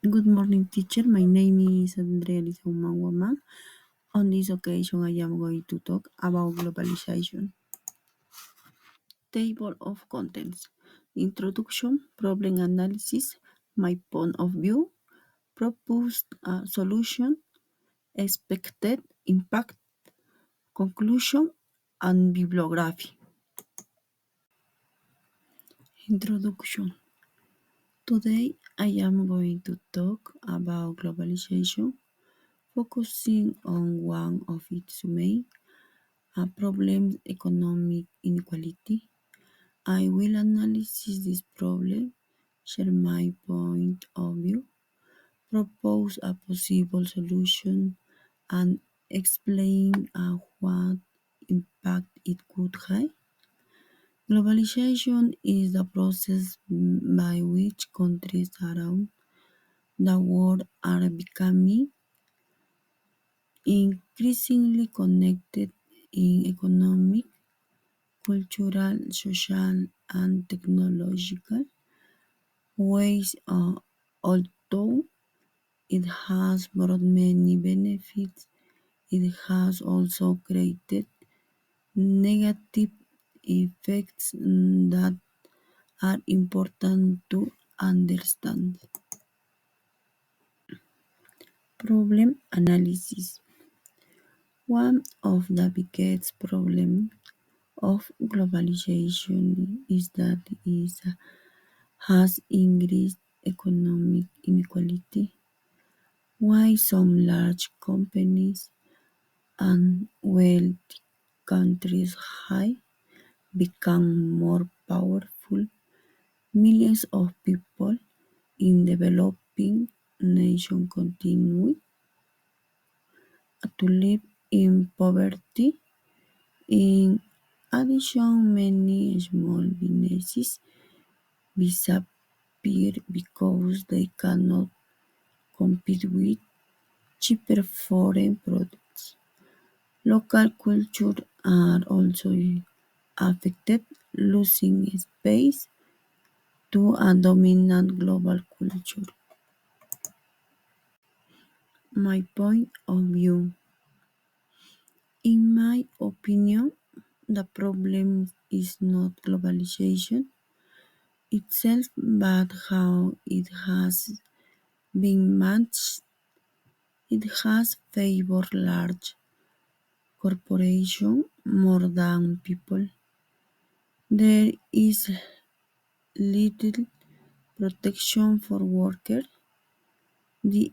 Good morning, teacher. My name is Andrea Lisa Woman. On this occasion, I am going to talk about globalization. Table of contents. Introduction, problem analysis, my point of view, proposed solution, expected impact, conclusion, and bibliography. Introduction. Today, I am going to talk about globalization, focusing on one of its main problems, economic inequality. I will analyze this problem, share my point of view, propose a possible solution, and explain what impact it could have. Globalization is the process by which countries around the world are becoming increasingly connected in economic, cultural, social, and technological ways. Although it has brought many benefits, it has also created negative effects that are important to understand. Problem analysis. One of the biggest problems of globalization is that it has increased economic inequality. Why some large companies and wealthy countries have become more powerful, millions of people in developing nations continue to live in poverty. In addition, many small businesses disappear because they cannot compete with cheaper foreign products. Local culture are also affected, losing space to a dominant global culture. My point of view. In my opinion, the problem is not globalization itself, but how it has been managed. It has favored large corporations more than people. There is little protection for workers, the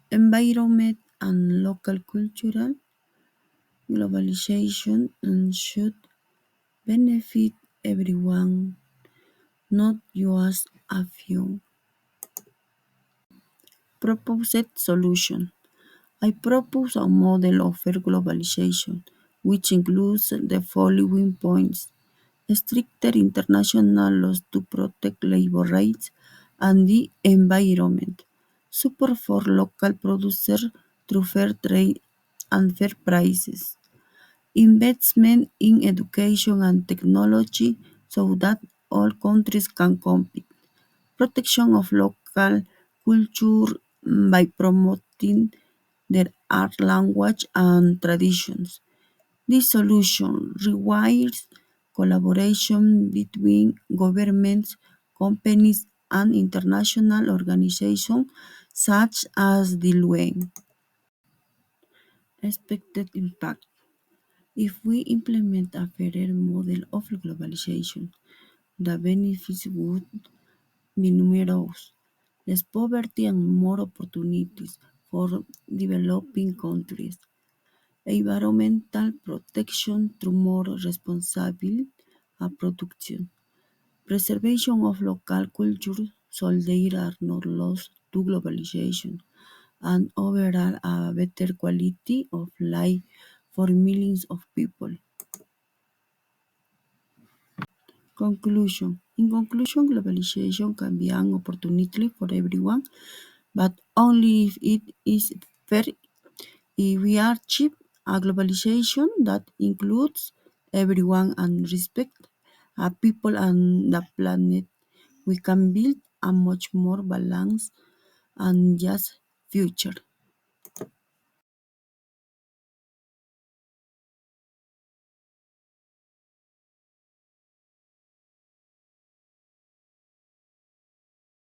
environment, and local cultural globalization should benefit everyone, not just a few. Proposed solution. I propose a model of fair globalization, which includes the following points: stricter international laws to protect labor rights and the environment, support for local producers through fair trade and fair prices, investment in education and technology so that all countries can compete, protection of local culture by promoting their art, language, and traditions. This solution requires collaboration between governments, companies, and international organizations such as the UN. Expected impact. If we implement a fairer model of globalization, the benefits would be numerous: less poverty and more opportunities for developing countries, environmental protection through more responsible production, preservation of local culture so they are not lost to globalization, and overall a better quality of life for millions of people. Conclusion. In conclusion, globalization can be an opportunity for everyone, but only if it is fair. If we achieve a globalization that includes everyone and respect people and the planet, we can build a much more balanced and just future.